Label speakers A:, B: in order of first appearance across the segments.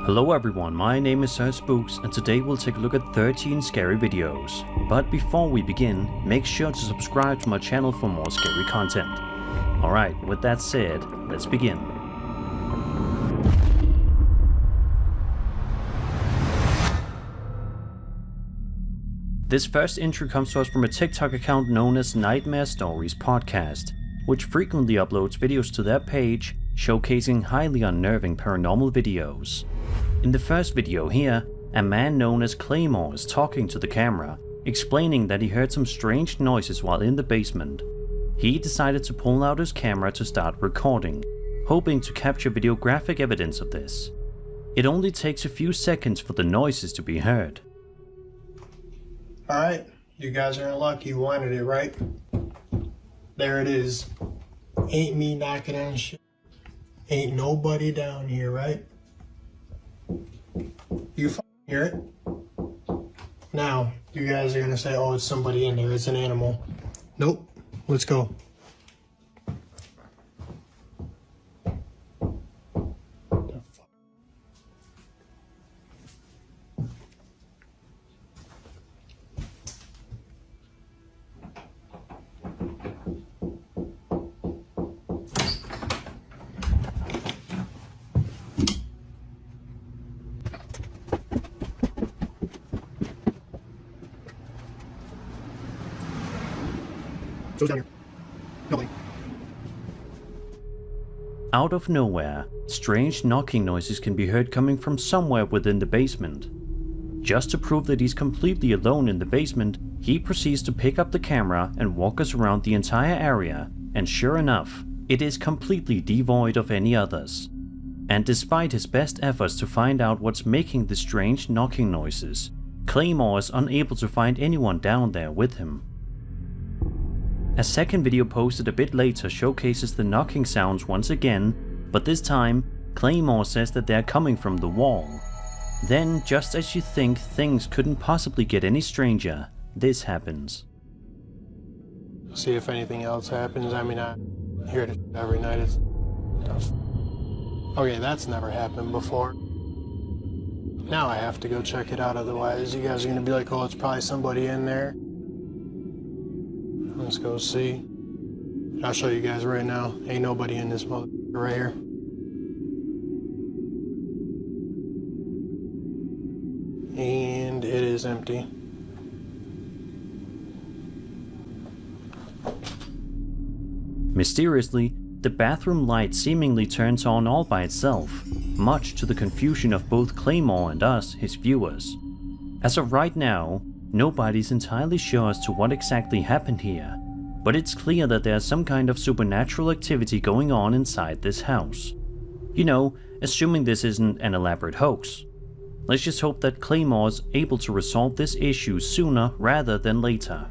A: Hello everyone, my name is Sir Spooks and today we'll take a look at 13 scary videos. But before we begin, make sure to subscribe to my channel for more scary content. Alright, with that said, let's begin. This first entry comes to us from a TikTok account known as Nightmare Stories Podcast, which frequently uploads videos to their page showcasing highly unnerving paranormal videos. In the first video here, a man known as Claymore is talking to the camera, explaining that he heard some strange noises while in the basement. He decided to pull out his camera to start recording, hoping to capture videographic evidence of this. It only takes a few seconds for the noises to be heard.
B: Alright, you guys are in luck, you wanted it, right? There it is. Ain't me knocking on shit. Ain't nobody down here, right? You hear it? Now, you guys are gonna say, oh, it's somebody in there, it's an animal. Nope, let's go. Goes down here. Nobody.
A: Out of nowhere, strange knocking noises can be heard coming from somewhere within the basement. Just to prove that he's completely alone in the basement, he proceeds to pick up the camera and walk us around the entire area, and sure enough, it is completely devoid of any others. And despite his best efforts to find out what's making the strange knocking noises, Claymore is unable to find anyone down there with him. A second video posted a bit later showcases the knocking sounds once again, but this time, Claymore says that they're coming from the wall. Then, just as you think things couldn't possibly get any stranger, this happens.
B: See if anything else happens. I mean, I hear it every night. It's tough. Okay, that's never happened before. Now I have to go check it out, otherwise you guys are gonna be like, oh, it's probably somebody in there. Let's go see. I'll show you guys right now. Ain't nobody in this mother right here. And it is empty.
A: Mysteriously, the bathroom light seemingly turns on all by itself, much to the confusion of both Claymore and us, his viewers. As of right now, nobody's entirely sure as to what exactly happened here, but it's clear that there's some kind of supernatural activity going on inside this house. You know, assuming this isn't an elaborate hoax. Let's just hope that Claymore's able to resolve this issue sooner rather than later.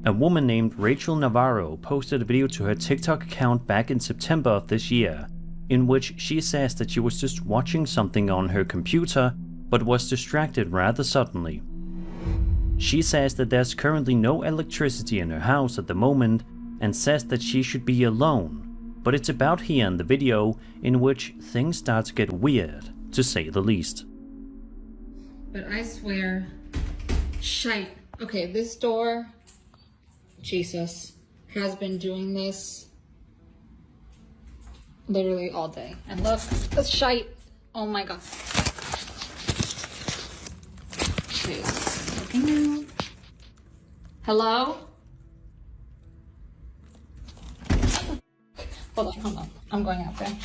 A: A woman named Rachel Navarro posted a video to her TikTok account back in September of this year, in which she says that she was just watching something on her computer, but was distracted rather suddenly. She says that there's currently no electricity in her house at the moment, and says that she should be alone, but it's about here in the video in which things start to get weird, to say the least.
C: But I swear, shite. Okay, this door, Jesus, has been doing this literally all day. And look, the shite. Oh my god. Please. Looking out. Hello? Hold on. I'm going out there.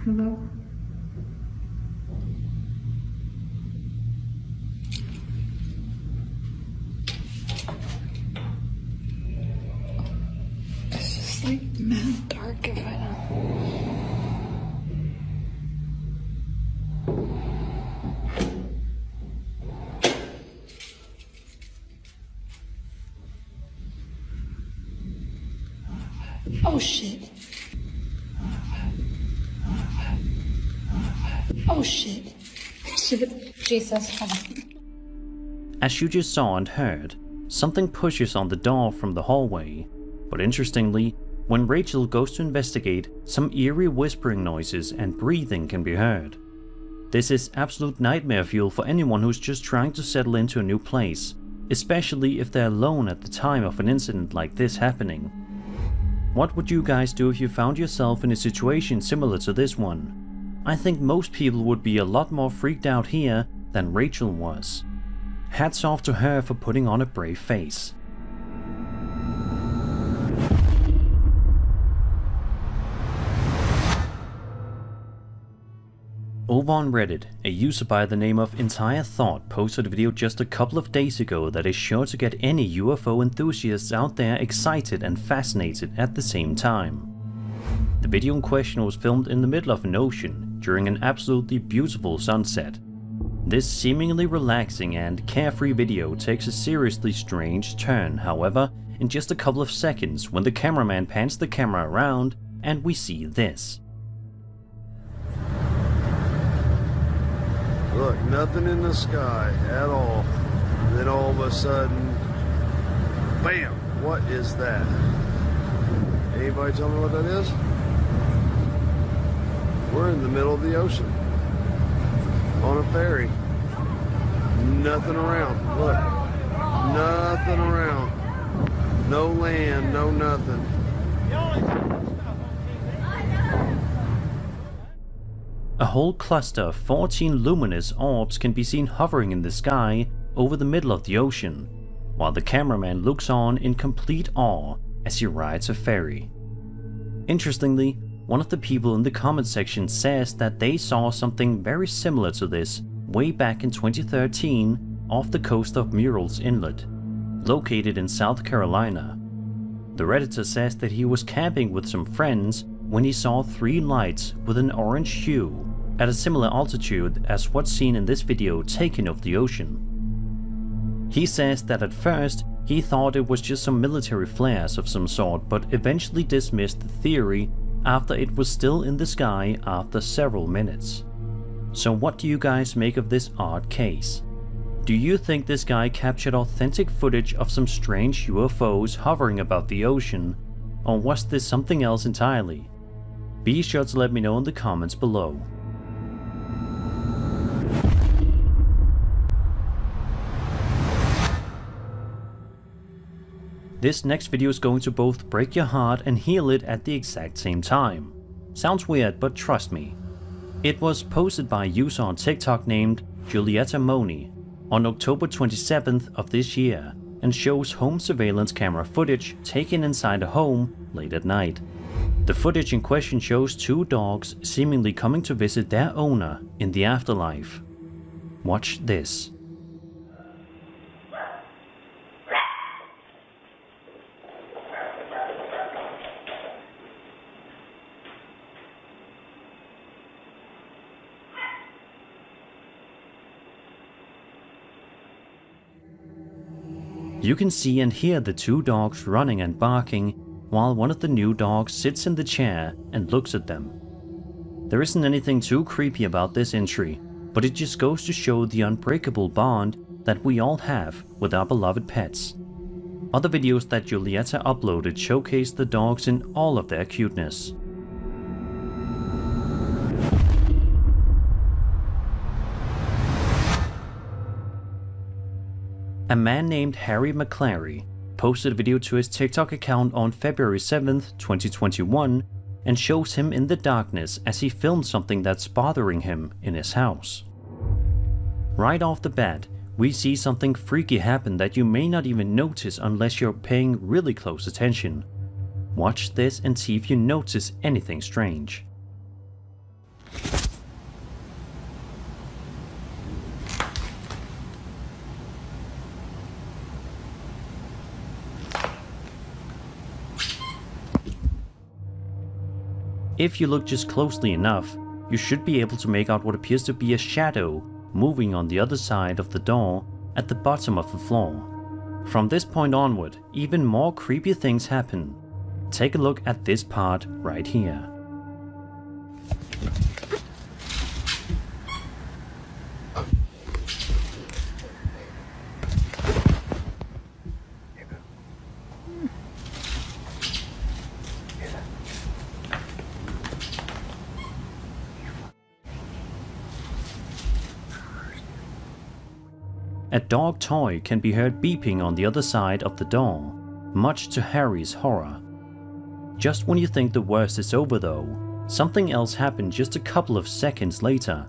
C: Hello? It's just like mad dark if I don't. Oh shit. Oh shit. Jesus, hold on.
A: As you just saw and heard, something pushes on the door from the hallway, but interestingly, when Rachel goes to investigate, some eerie whispering noises and breathing can be heard. This is absolute nightmare fuel for anyone who's just trying to settle into a new place, especially if they're alone at the time of an incident like this happening. What would you guys do if you found yourself in a situation similar to this one? I think most people would be a lot more freaked out here than Rachel was. Hats off to her for putting on a brave face. Over on Reddit, a user by the name of Entire Thought posted a video just a couple of days ago that is sure to get any UFO enthusiasts out there excited and fascinated at the same time. The video in question was filmed in the middle of an ocean during an absolutely beautiful sunset. This seemingly relaxing and carefree video takes a seriously strange turn, however, in just a couple of seconds when the cameraman pans the camera around and we see this.
D: Look, nothing in the sky at all. Then all of a sudden, bam! What is that? Anybody tell me what that is? We're in the middle of the ocean. On a ferry. Nothing around. Look. Nothing around. No land, no nothing.
A: A whole cluster of 14 luminous orbs can be seen hovering in the sky over the middle of the ocean, while the cameraman looks on in complete awe as he rides a ferry. Interestingly, one of the people in the comment section says that they saw something very similar to this way back in 2013 off the coast of Murrells Inlet, located in South Carolina. The Redditor says that he was camping with some friends when he saw 3 lights with an orange hue at a similar altitude as what's seen in this video taken of the ocean. He says that at first he thought it was just some military flares of some sort, but eventually dismissed the theory after it was still in the sky after several minutes. So what do you guys make of this odd case? Do you think this guy captured authentic footage of some strange UFOs hovering above the ocean, or was this something else entirely? Be sure to let me know in the comments below. This next video is going to both break your heart and heal it at the exact same time. Sounds weird, but trust me. It was posted by a user on TikTok named Julietta Moni on October 27th of this year and shows home surveillance camera footage taken inside a home late at night. The footage in question shows 2 dogs seemingly coming to visit their owner in the afterlife. Watch this. You can see and hear the 2 dogs running and barking, while one of the new dogs sits in the chair and looks at them. There isn't anything too creepy about this entry, but it just goes to show the unbreakable bond that we all have with our beloved pets. Other videos that Julietta uploaded showcase the dogs in all of their cuteness. A man named Harry McClary posted a video to his TikTok account on February 7th, 2021 and shows him in the darkness as he filmed something that's bothering him in his house. Right off the bat, we see something freaky happen that you may not even notice unless you're paying really close attention. Watch this and see if you notice anything strange. If you look just closely enough, you should be able to make out what appears to be a shadow moving on the other side of the door at the bottom of the floor. From this point onward, even more creepy things happen. Take a look at this part right here. A dog toy can be heard beeping on the other side of the door, much to Harry's horror. Just when you think the worst is over though, something else happened just a couple of seconds later.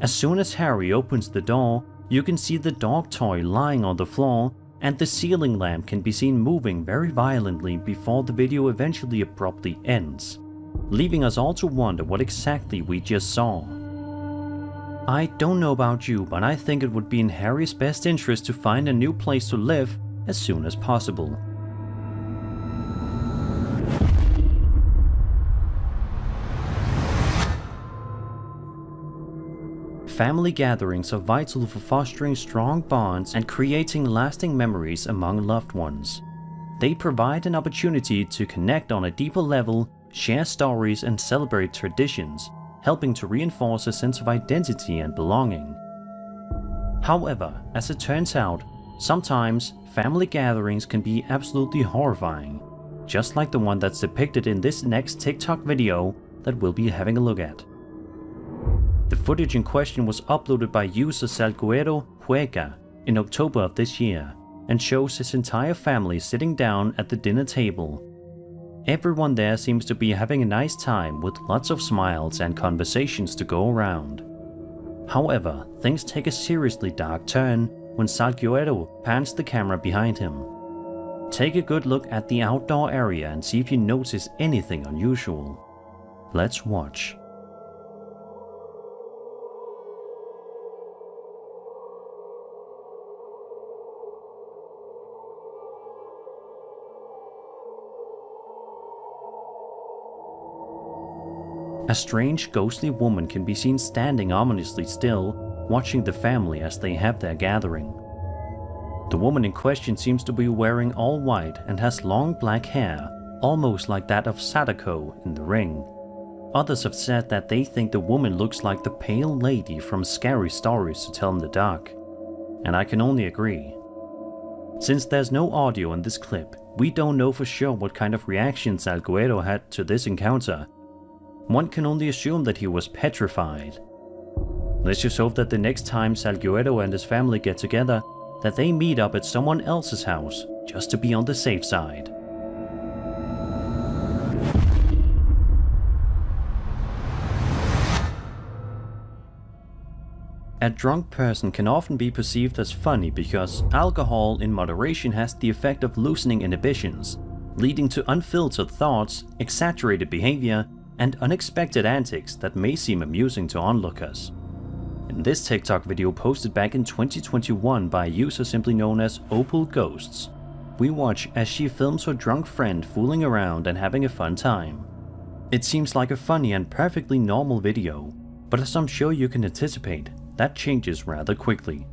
A: As soon as Harry opens the door, you can see the dog toy lying on the floor, and the ceiling lamp can be seen moving very violently before the video eventually abruptly ends, leaving us all to wonder what exactly we just saw. I don't know about you, but I think it would be in Harry's best interest to find a new place to live as soon as possible. Family gatherings are vital for fostering strong bonds and creating lasting memories among loved ones. They provide an opportunity to connect on a deeper level, share stories and celebrate traditions, helping to reinforce a sense of identity and belonging. However, as it turns out, sometimes family gatherings can be absolutely horrifying, just like the one that's depicted in this next TikTok video that we'll be having a look at. The footage in question was uploaded by user Salguero Juega in October of this year and shows his entire family sitting down at the dinner table. Everyone there seems to be having a nice time with lots of smiles and conversations to go around. However, things take a seriously dark turn when Salguero pans the camera behind him. Take a good look at the outdoor area and see if you notice anything unusual. Let's watch. A strange ghostly woman can be seen standing ominously still, watching the family as they have their gathering. The woman in question seems to be wearing all white and has long black hair, almost like that of Sadako in The Ring. Others have said that they think the woman looks like the pale lady from Scary Stories to Tell in the Dark, and I can only agree. Since there's no audio in this clip, we don't know for sure what kind of reaction Salguero had to this encounter. One can only assume that he was petrified. Let's just hope that the next time Salguero and his family get together, that they meet up at someone else's house, just to be on the safe side. A drunk person can often be perceived as funny because alcohol in moderation has the effect of loosening inhibitions, leading to unfiltered thoughts, exaggerated behavior, and unexpected antics that may seem amusing to onlookers. In this TikTok video posted back in 2021 by a user simply known as Opal Ghosts, we watch as she films her drunk friend fooling around and having a fun time. It seems like a funny and perfectly normal video, but as I'm sure you can anticipate, that changes rather quickly.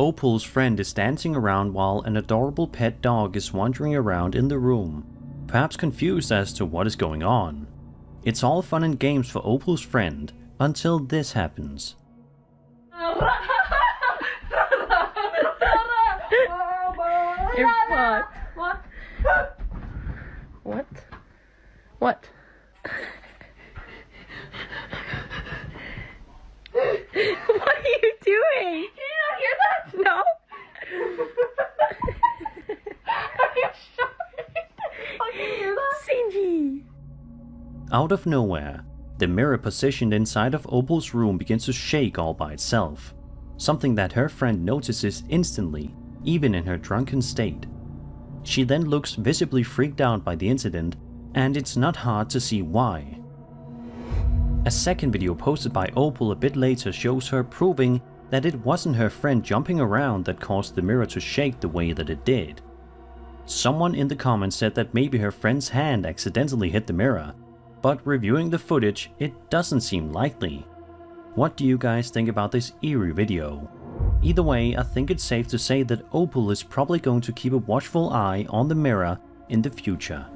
A: Opal's friend is dancing around while an adorable pet dog is wandering around in the room, perhaps confused as to what is going on. It's all fun and games for Opal's friend until this happens.
E: You're fucked. What? What? What are you doing? Can you not hear that? No. Are you sure? Can you hear that? Sinji.
A: Out of nowhere, the mirror positioned inside of Opal's room begins to shake all by itself, something that her friend notices instantly, even in her drunken state. She then looks visibly freaked out by the incident, and it's not hard to see why. A second video posted by Opal a bit later shows her proving that it wasn't her friend jumping around that caused the mirror to shake the way that it did. Someone in the comments said that maybe her friend's hand accidentally hit the mirror, but reviewing the footage, it doesn't seem likely. What do you guys think about this eerie video? Either way, I think it's safe to say that Opal is probably going to keep a watchful eye on the mirror in the future.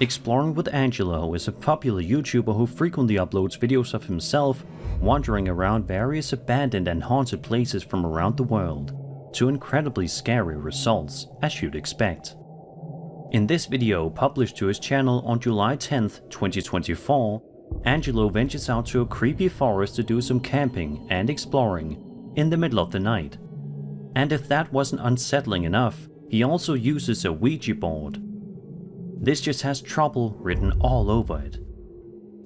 A: Exploring with Angelo is a popular YouTuber who frequently uploads videos of himself wandering around various abandoned and haunted places from around the world, to incredibly scary results, as you'd expect. In this video, published to his channel on July 10th, 2024, Angelo ventures out to a creepy forest to do some camping and exploring in the middle of the night. And if that wasn't unsettling enough, he also uses a Ouija board. This just has trouble written all over it.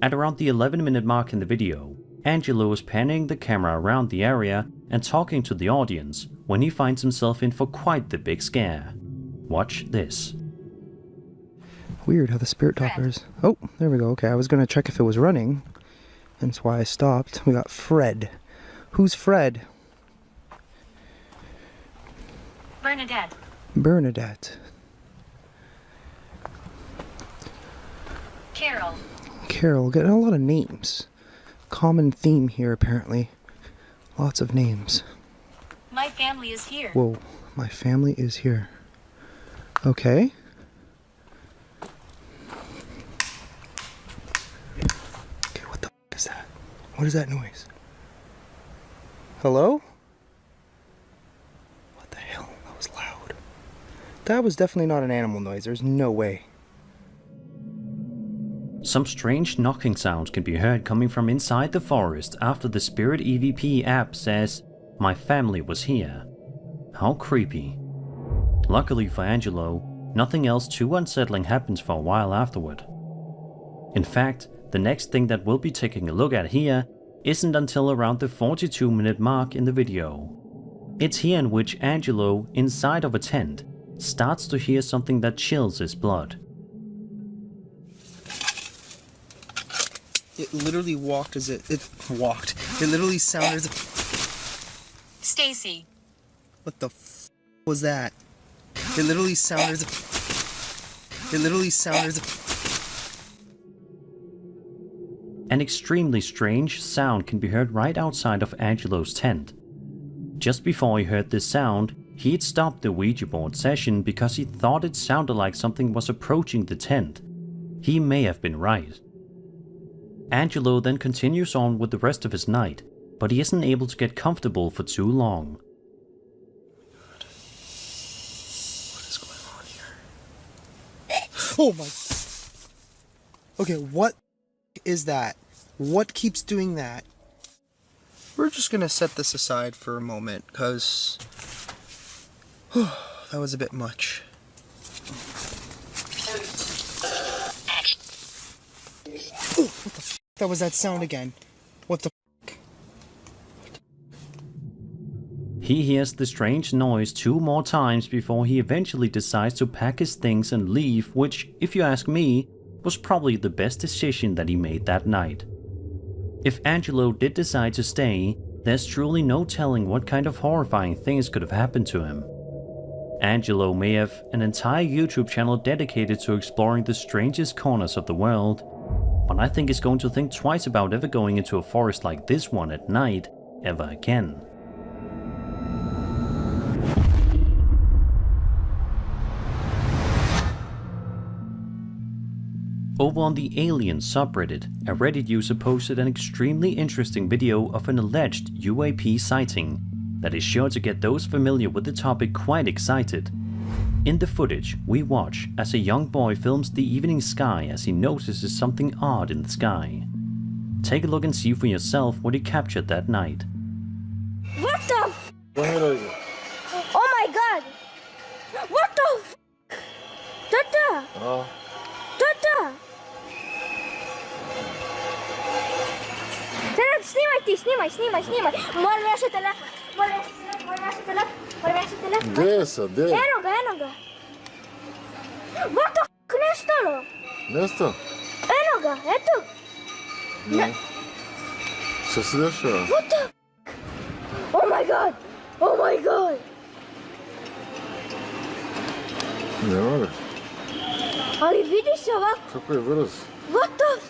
A: At around the 11-minute mark in the video, Angelo is panning the camera around the area and talking to the audience when he finds himself in for quite the big scare. Watch this.
F: Weird how the spirit talkers. Oh, there we go. Okay, I was gonna check if it was running. That's why I stopped. We got Fred. Who's Fred?
E: Bernadette.
F: Bernadette.
E: Carol.
F: Carol. Getting a lot of names. Common theme here, apparently. Lots of names.
E: My family is here.
F: Whoa, my family is here. Okay. Okay, what the f is that? What is that noise? Hello? What the hell? That was loud. That was definitely not an animal noise. There's no way.
A: Some strange knocking sounds can be heard coming from inside the forest after the Spirit EVP app says, "My family was here." How creepy. Luckily for Angelo, nothing else too unsettling happens for a while afterward. In fact, the next thing that we'll be taking a look at here isn't until around the 42-minute mark in the video. It's here in which Angelo, inside of a tent, starts to hear something that chills his blood.
F: It literally walked as it walked. It literally sounded as
E: Stacy.
F: What the f was that? It literally sounded as
A: An extremely strange sound can be heard right outside of Angelo's tent. Just before he heard this sound, he'd stopped the Ouija board session because he thought it sounded like something was approaching the tent. He may have been right. Angelo then continues on with the rest of his night, but he isn't able to get comfortable for too long.
F: What is going on here? Oh my... Okay, what is that? What keeps doing that? We're just gonna set this aside for a moment, because... that was a bit much. Oh, what the f***? That was that sound again. What the f***?
A: He hears the strange noise 2 more times before he eventually decides to pack his things and leave, which, if you ask me, was probably the best decision that he made that night. If Angelo did decide to stay, there's truly no telling what kind of horrifying things could have happened to him. Angelo may have an entire YouTube channel dedicated to exploring the strangest corners of the world, but I think he's going to think twice about ever going into a forest like this one at night ever again. Over on the Alien subreddit, a Reddit user posted an extremely interesting video of an alleged UAP sighting that is sure to get those familiar with the topic quite excited. In the footage, we watch as a young boy films the evening sky as he notices something odd in the sky. Take a look and see for yourself what he captured that night.
G: What the f? Oh my god! What the f? Tata! Tata! Снимай! Моля се телефон! Моля се телефон!
H: Где?
G: Eno ga! What the f? Nestalo!
H: Место?
G: Eno ga, eto!
H: Šta se dešava?
G: What the f? Oh my god!
H: Nema ga.
G: Ali vidi se ovako!
H: Kako je brz?
G: What the f?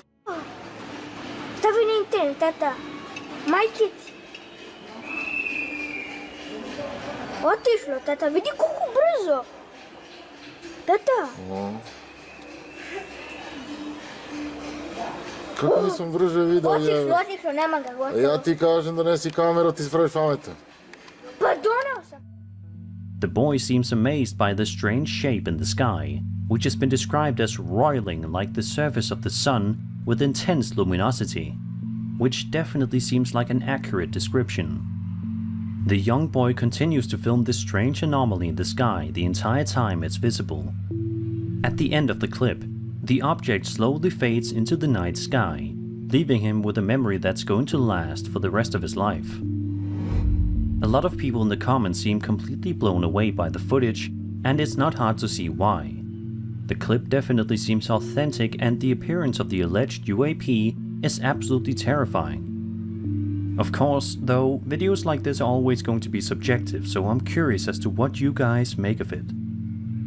G: Stavi na internet, tata! Майки. Отишло, тата, види колко бързо. Тата.
H: Kako nisam brže vidio,
G: Отишло, nema ga, gotovo.
H: ja ti kažem da nesi kameru, ti spraviš pametan.
G: Pa doneo sam.
A: The boy seems amazed by the strange shape in the sky, which has been described as roiling like the surface of the sun with intense luminosity, which definitely seems like an accurate description. The young boy continues to film this strange anomaly in the sky the entire time it's visible. At the end of the clip, the object slowly fades into the night sky, leaving him with a memory that's going to last for the rest of his life. A lot of people in the comments seem completely blown away by the footage, and it's not hard to see why. The clip definitely seems authentic, and the appearance of the alleged UAP is absolutely terrifying. Of course, though, videos like this are always going to be subjective, so I'm curious as to what you guys make of it.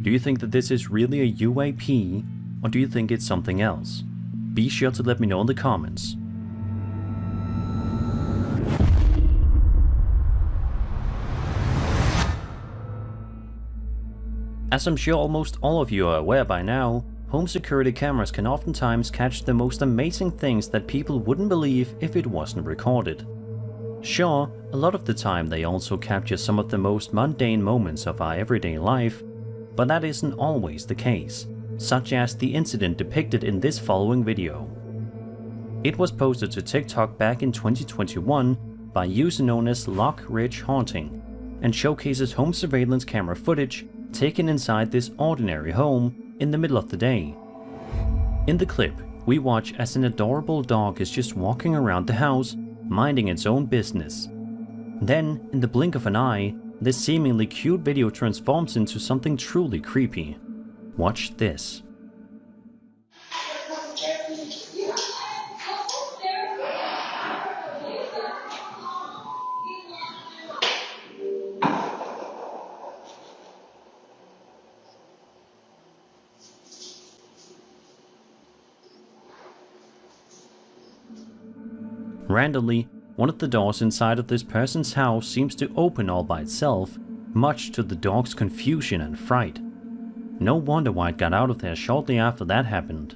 A: Do you think that this is really a UAP, or do you think it's something else? Be sure to let me know in the comments. As I'm sure almost all of you are aware by now, home security cameras can oftentimes catch the most amazing things that people wouldn't believe if it wasn't recorded. Sure, a lot of the time they also capture some of the most mundane moments of our everyday life, but that isn't always the case, such as the incident depicted in this following video. It was posted to TikTok back in 2021 by a user known as Lock Ridge Haunting, and showcases home surveillance camera footage taken inside this ordinary home in the middle of the day. In the clip, we watch as an adorable dog is just walking around the house, minding its own business. Then, in the blink of an eye, this seemingly cute video transforms into something truly creepy. Watch this. Randomly, one of the doors inside of this person's house seems to open all by itself, much to the dog's confusion and fright. No wonder why it got out of there shortly after that happened.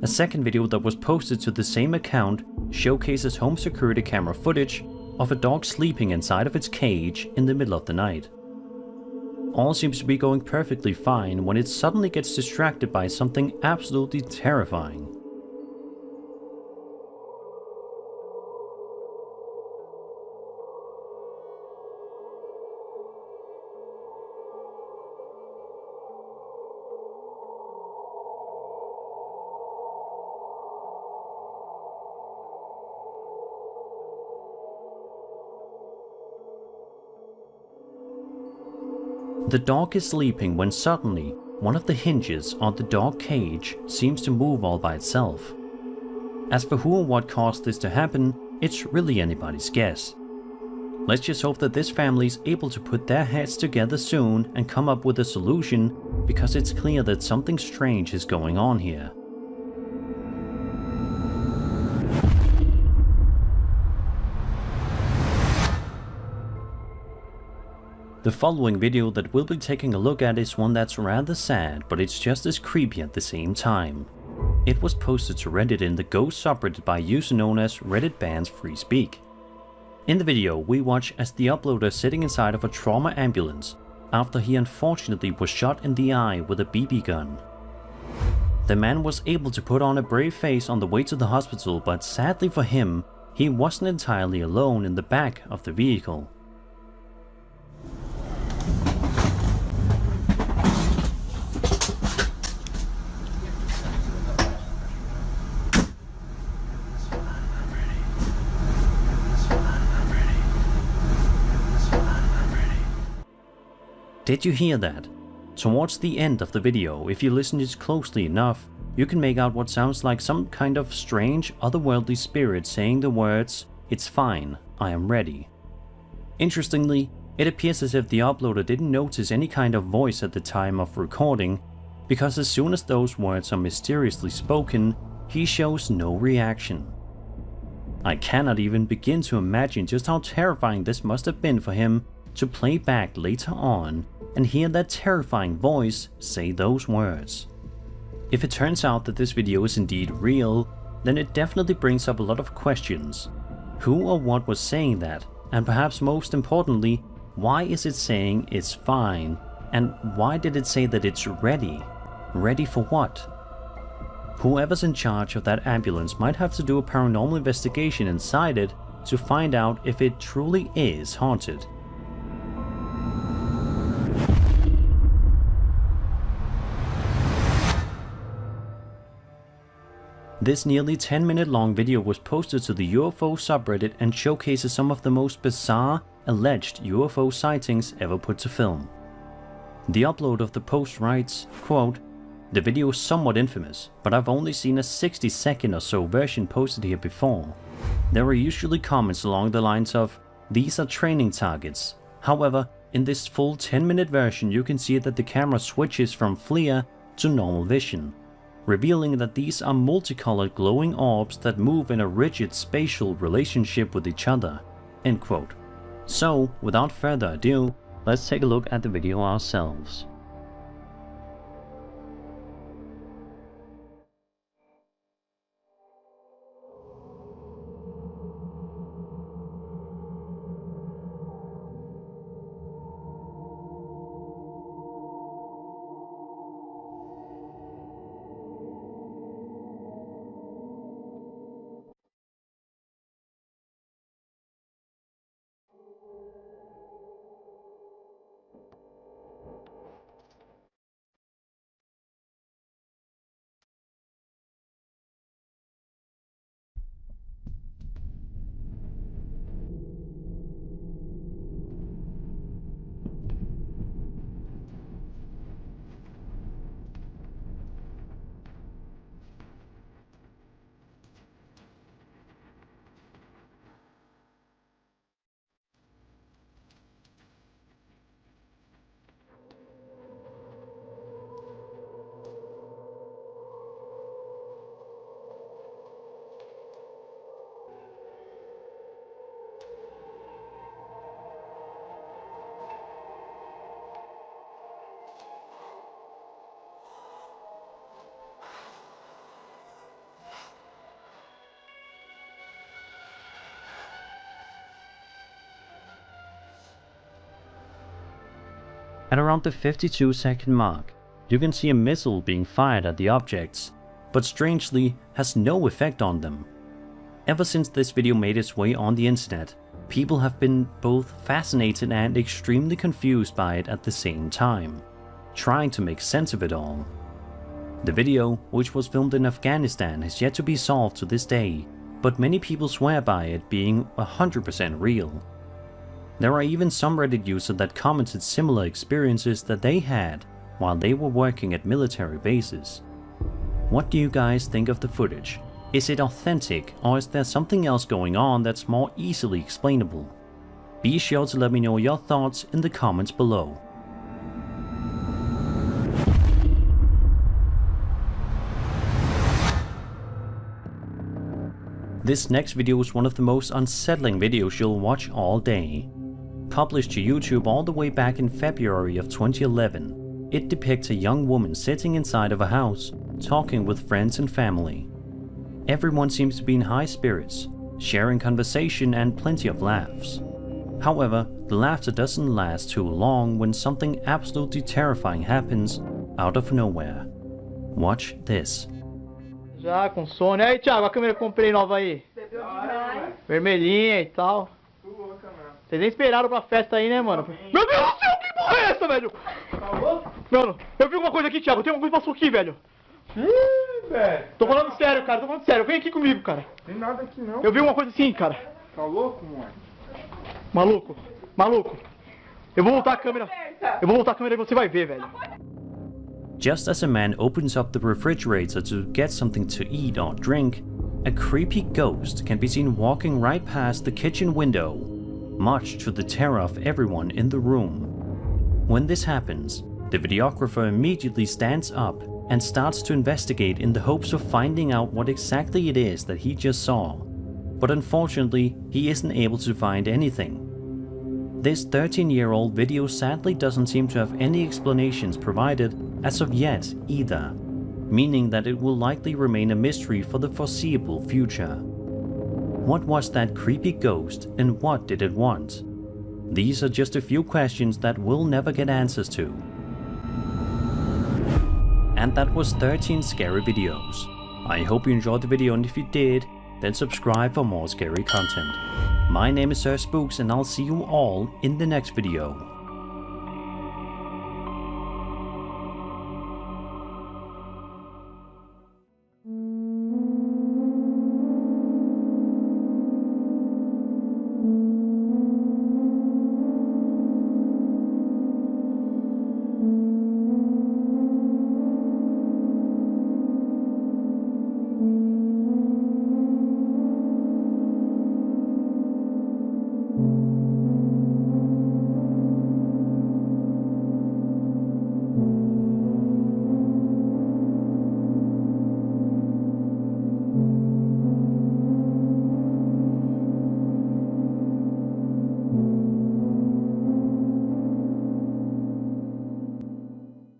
A: A second video that was posted to the same account showcases home security camera footage of a dog sleeping inside of its cage in the middle of the night. All seems to be going perfectly fine when it suddenly gets distracted by something absolutely terrifying. The dog is sleeping when suddenly one of the hinges on the dog cage seems to move all by itself. As for who and what caused this to happen, it's really anybody's guess. Let's just hope that this family is able to put their heads together soon and come up with a solution, because it's clear that something strange is going on here. The following video that we'll be taking a look at is one that's rather sad, but it's just as creepy at the same time. It was posted to Reddit in the Ghost subreddit by a user known as Reddit Bans Free Speak. In the video, we watch as the uploader is sitting inside of a trauma ambulance after he unfortunately was shot in the eye with a BB gun. The man was able to put on a brave face on the way to the hospital, but sadly for him, he wasn't entirely alone in the back of the vehicle. Did you hear that? Towards the end of the video, if you listen just closely enough, you can make out what sounds like some kind of strange, otherworldly spirit saying the words, "It's fine, I am ready." Interestingly, it appears as if the uploader didn't notice any kind of voice at the time of recording, because as soon as those words are mysteriously spoken, he shows no reaction. I cannot even begin to imagine just how terrifying this must have been for him to play back later on and hear that terrifying voice say those words. If it turns out that this video is indeed real, then it definitely brings up a lot of questions. Who or what was saying that? And perhaps most importantly, why is it saying it's fine? And why did it say that it's ready? Ready for what? Whoever's in charge of that ambulance might have to do a paranormal investigation inside it to find out if it truly is haunted. This nearly 10-minute long video was posted to the UFO subreddit and showcases some of the most bizarre, alleged UFO sightings ever put to film. The upload of the post writes, quote, "The video is somewhat infamous, but I've only seen a 60-second or so version posted here before. There are usually comments along the lines of, 'These are training targets.' However, in this full 10-minute version you can see that the camera switches from FLIR to normal vision, revealing that these are multicolored glowing orbs that move in a rigid spatial relationship with each other." End quote. So, without further ado, let's take a look at the video ourselves. At around the 52-second mark, you can see a missile being fired at the objects, but strangely has no effect on them. Ever since this video made its way on the internet, people have been both fascinated and extremely confused by it at the same time, trying to make sense of it all. The video, which was filmed in Afghanistan, has yet to be solved to this day, but many people swear by it being 100% real. There are even some Reddit users that commented similar experiences that they had while they were working at military bases. What do you guys think of the footage? Is it authentic, or is there something else going on that's more easily explainable? Be sure to let me know your thoughts in the comments below. This next video is one of the most unsettling videos you'll watch all day. Published to YouTube all the way back in February of 2011, it depicts a young woman sitting inside of a house, talking with friends and family. Everyone seems to be in high spirits, sharing conversation and plenty of laughs. However, the laughter doesn't last too long when something absolutely terrifying happens out of nowhere. Watch this.
I: Já com sono. Aí, Thiago, a câmera que eu comprei nova aí. Vermelhinha e tal. Vocês nem esperaram pra festa aí, né, mano? Meu Deus do céu, que porra é essa, velho? Mano, eu vi alguma coisa aqui, Thiago. Tem alguma coisa que passou aqui, velho.
H: Ih, velho.
I: Tô falando sério, cara. Tô falando sério. Vem aqui comigo, cara.
H: Tem nada aqui não.
I: Eu vi uma coisa assim, cara.
H: Tá louco, moleque?
I: Maluco. Maluco. Eu vou voltar a câmera. Eu vou voltar a câmera e você vai ver, velho.
A: Just as a man opens up the refrigerator to get something to eat or drink, a creepy ghost can be seen walking right past the kitchen window, much to the terror of everyone in the room. When this happens, the videographer immediately stands up and starts to investigate in the hopes of finding out what exactly it is that he just saw. but unfortunately he isn't able to find anything. This 13-year-old video sadly doesn't seem to have any explanations provided as of yet either, meaning that it will likely remain a mystery for the foreseeable future. What was that creepy ghost and what did it want? These are just a few questions that we'll never get answers to. And that was 13 scary videos. I hope you enjoyed the video, and if you did, then subscribe for more scary content. My name is Sir Spooks, and I'll see you all in the next video.